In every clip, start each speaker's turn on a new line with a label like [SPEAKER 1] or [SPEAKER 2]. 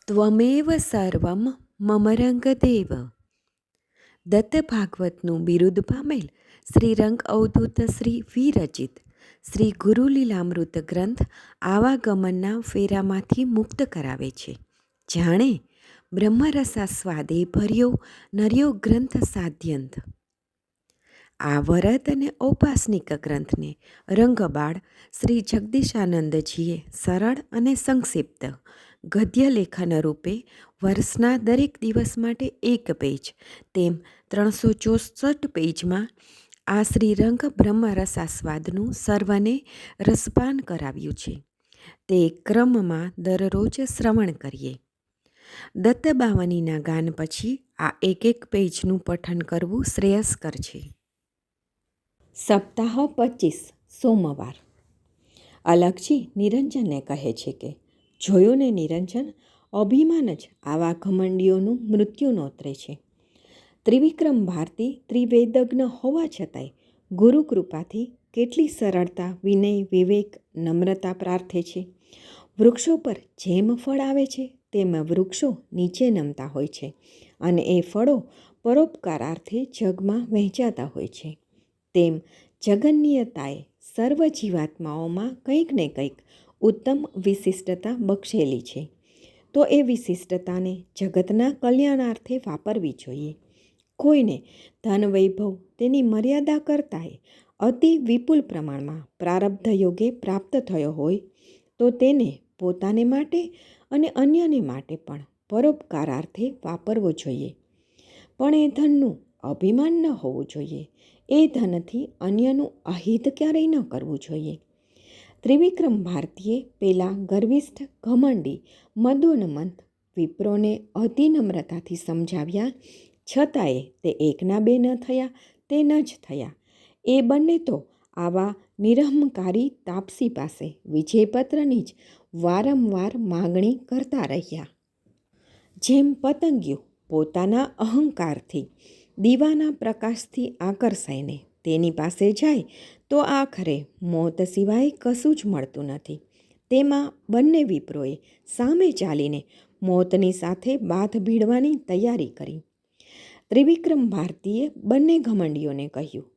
[SPEAKER 1] ત્વમેવ સર્વમ મમ રંગદેવ. દત્ત ભાગવતનું બિરુદ પામેલ શ્રી રંગ અવધૂત શ્રી વિરચિત શ્રી ગુરુલીલામૃત ગ્રંથ આવાગમનના ફેરામાંથી મુક્ત કરાવે છે. જાણે બ્રહ્મરસાસ્વાદે ભર્યો નર્યો ગ્રંથ સાધ્યંત. આ વરદ અને ઔપાસનિક ગ્રંથને રંગબાળ શ્રી જગદીશાનંદજીએ સરળ અને સંક્ષિપ્ત ગદ્ય લેખન રૂપે વર્ષના દરેક દિવસ માટે 1 પેજ તેમ 364 પેજમાં આ શ્રીરંગ બ્રહ્મરસાસ્વાદનું સર્વને રસપાન કરાવ્યું છે. તે ક્રમમાં દરરોજ શ્રવણ કરીએ. દત્તબાવનીના ગાન પછી આ 1 પેજનું પઠન કરવું શ્રેયસ્કર છે. સપ્તાહ 25 સોમવાર. અલગજી નિરંજનને કહે છે કે જોયું ને નિરંજન, અભિમાન જ આવા ઘમંડીઓનું મૃત્યુ નોતરે છે. ત્રિવિક્રમ ભારતી ત્રિવેદજ્ઞ હોવા છતાંય ગુરુ કૃપાથી કેટલી સરળતા, વિનય, વિવેક, નમ્રતા પ્રાર્થે છે. વૃક્ષો પર જેમ ફળ આવે છે તેમ વૃક્ષો નીચે નમતા હોય છે અને એ ફળો પરોપકારાર્થે જગમાં વહેંચાતા હોય છે. તેમ જગન્યતાએ સર્વ જીવાત્માઓમાં કંઈક ને કંઈક ઉત્તમ વિશિષ્ટતા બક્ષેલી છે. તો એ વિશિષ્ટતાને જગતના કલ્યાણાર્થે વાપરવી જોઈએ. કોઈને ધન વૈભવ તેની મર્યાદા કરતાંય અતિ વિપુલ પ્રમાણમાં પ્રારબ્ધ યોગે પ્રાપ્ત થયો હોય તો તેને પોતાને માટે અને અન્યને માટે પણ પરોપકારાર્થે વાપરવો જોઈએ. પણ એ ધનનું અભિમાન ન હોવું જોઈએ. એ ધનથી અન્યનું અહિત ક્યારેય ન કરવું જોઈએ. ત્રિવિક્રમ ભારતીએ પેલા ગર્વિષ્ઠ, ઘમંડી, મદોન્મત્ત વિપ્રોને અતિ નમ્રતાથી સમજાવ્યા છતાંય તે એકના બે ન થયા, તે ન જ થયા. એ બંને તો આવા નિરહંકારી તાપસી પાસે વિજયપત્રની જ વારંવાર માગણી કરતા રહ્યા. જેમ પતંગિયું પોતાના અહંકારથી દીવાના પ્રકાશથી આકર્ષાઈને તેની પાસે જાય તો આખરે મોત સિવાય કશું જ મળતું નથી. તેમાં બંને વિપ્રોએ સામે ચાલીને મોતની સાથે બાથ ભીડવાની તૈયારી કરી. ત્રિવિક્રમ ભારતીએ બંને ઘમંડીઓને કહ્યું,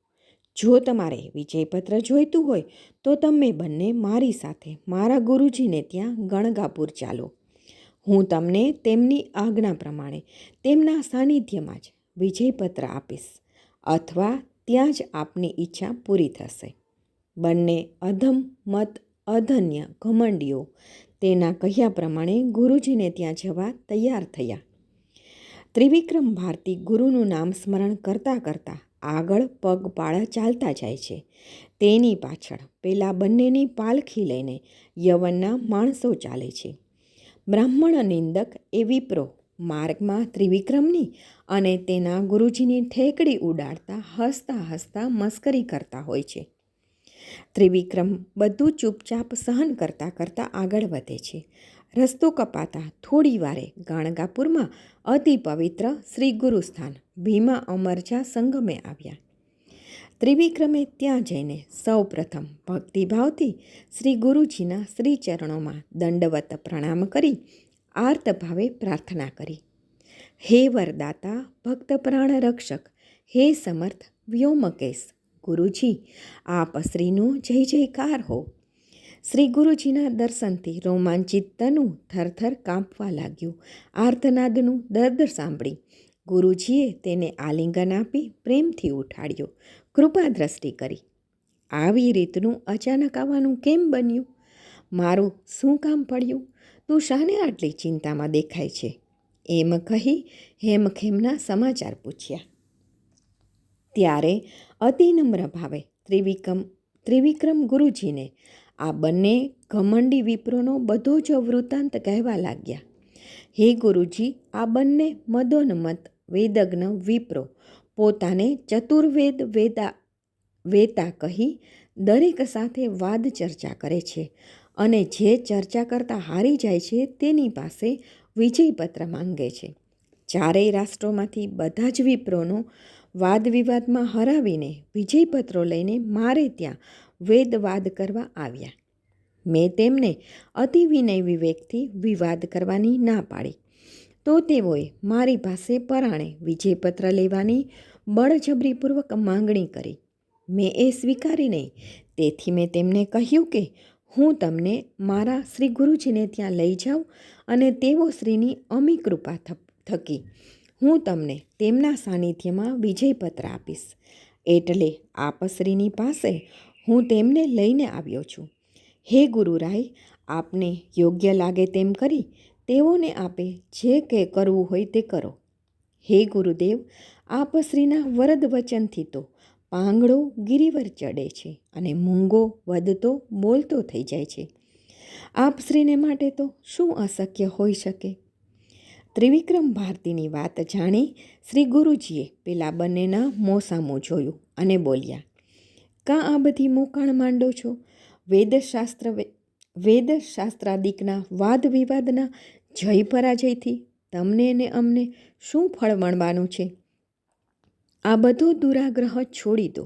[SPEAKER 1] જો તમારે વિજયપત્ર જોઈતું હોય તો તમે બંને મારી સાથે મારા ગુરુજીને ત્યાં ગણગાપુર ચાલો. હું તમને તેમની આજ્ઞા પ્રમાણે તેમના સાનિધ્યમાં જ વિજયપત્ર આપીશ, અથવા ત્યાં જ આપની ઈચ્છા પૂરી થશે. બંને અધમ મત અધન્ય ઘમંડીઓ તેના કહ્યા પ્રમાણે ગુરુજીને ત્યાં જવા તૈયાર થયા. ત્રિવિક્રમ ભારતી ગુરુનું નામ સ્મરણ કરતાં કરતાં આગળ પગપાળા ચાલતા જાય છે. તેની પાછળ પેલા બંનેની પાલખી લઈને યવનના માણસો ચાલે છે. બ્રાહ્મણ નિંદક એ વિપ્રો માર્ગમાં ત્રિવિક્રમની અને તેના ગુરુજીની ઠેકડી ઉડાડતા હસતા હસતા મસ્કરી કરતા હોય છે. ત્રિવિક્રમ બધું ચૂપચાપ સહન કરતાં કરતાં આગળ વધે છે. રસ્તો કપાતા થોડી વારે ગાણગાપુરમાં અતિ પવિત્ર શ્રી ગુરુસ્થાન ભીમા અમરજા સંગમે આવ્યા. ત્રિવિક્રમે ત્યાં જઈને સૌ પ્રથમ ભક્તિભાવથી શ્રી ગુરુજીના શ્રી ચરણોમાં દંડવત પ્રણામ કરી આર્ત ભાવે પ્રાર્થના કરી. હે વરદાતા, ભક્ત પ્રાણ રક્ષક, હે સમર્થ વ્યોમકેશ ગુરુજી, આપ શ્રીનો જય જયકાર હો. શ્રી ગુરુજીના દર્શનથી રોમાંચિત તનુ થરથર કાંપવા લાગ્યું. આર્તનાદનું દર્દ સાંભળી ગુરુજીએ તેને આલિંગન આપી પ્રેમથી ઉઠાડ્યો, કૃપા દ્રષ્ટિ કરી. આવી રીતનું અચાનક આવવાનું કેમ બન્યું? મારું શું કામ પડ્યું? તું શાને આટલી ચિંતામાં દેખાય છે? એમ કહી હેમખેમના સમાચાર પૂછ્યા. ત્યારે અતિ નમ્ર ભાવે ત્રિવિક્રમ ગુરુજીને આ બંને ઘમંડી વિપ્રોનો બધો જ વૃત્તાંત કહેવા લાગ્યા. હે ગુરુજી, આ બંને મદોન્મત્ત વેદજ્ઞ વિપ્રો પોતાને ચતુર્વેદ વેતા કહી દરેક સાથે વાદ ચર્ચા કરે છે અને જે ચર્ચા કરતાં હારી જાય છે તેની પાસે વિજયપત્ર માંગે છે. ચારેય રાષ્ટ્રોમાંથી બધા જ વિપ્રોનો વાદ વિવાદમાં હરાવીને વિજયપત્રો લઈને મારે ત્યાં વેદવાદ કરવા આવ્યા. મેં તેમને અતિ વિનય વિવેકથી વિવાદ કરવાની ના પાડી, તો તેઓએ મારી પાસે પરાણે વિજયપત્ર લેવાની બળજબરીપૂર્વક માંગણી કરી. મેં એ સ્વીકારી નહીં. તેથી મેં તેમને કહ્યું કે હું તમને મારા શ્રી ગુરુજીને ત્યાં લઈ જાઉં અને તેઓ શ્રીની અમી કૃપા થકી હું તમને તેમના સાનિધ્યમાં વિજયપત્ર આપીશ. એટલે આપ શ્રીની પાસે હું તેમને લઈને આવ્યો છું. હે ગુરુરાય, આપને યોગ્ય લાગે તેમ કરી તેઓને આપે જે કંઈ કરવું હોય તે કરો. હે ગુરુદેવ, આપ શ્રીના વરદ વચનથી તો પાંગડો ગિરિવર ચડે છે અને મૂંગો વધતો બોલતો થઈ જાય છે. આપ શ્રીને માટે તો શું અશક્ય હોઈ શકે? ત્રિવિક્રમ ભારતીની વાત જાણી શ્રી ગુરુજીએ પેલા બંનેના મોસામું જોયું અને બોલ્યા, કાં આ બધી મોકાણ માંડો છો? વેદશાસ્ત્રાદિકના વાદ વિવાદના જય પરાજયથી તમને ને અમને શું ફળ મળવાનું છે? આ બધો દુરાગ્રહ છોડી દો.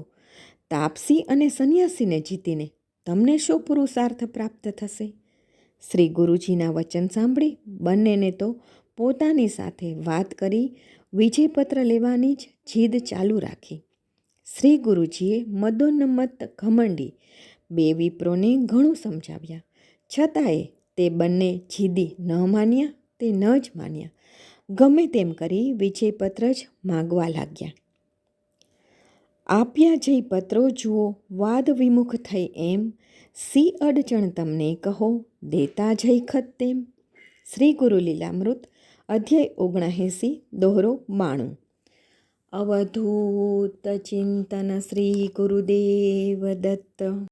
[SPEAKER 1] તાપસી અને સંન્યાસીને જીતીને તમને શું પુરુષાર્થ પ્રાપ્ત થશે? શ્રી ગુરુજીના વચન સાંભળી બંનેને તો પોતાની સાથે વાત કરી વિજયપત્ર લેવાની જ જીદ ચાલુ રાખી. શ્રી ગુરુજીએ મદોન્મત્ત ઘમંડી બે વિપ્રોને ઘણું સમજાવ્યા, છતાંય તે બંને જીદી ન માન્યા તે ન જ માન્યા. ગમે તેમ કરી વિજયપત્ર જ માગવા લાગ્યા. આપ્યા જય પત્રો જુઓ વાદ વિમુખ થઈ એમ, સી અડચણ તમને કહો દેતા જય ખત તેમ. શ્રી ગુરુ લીલામૃત અધ્યાય 79 દોહરો 92. અવધૂત ચિંતન શ્રી ગુરુદેવ દત્ત.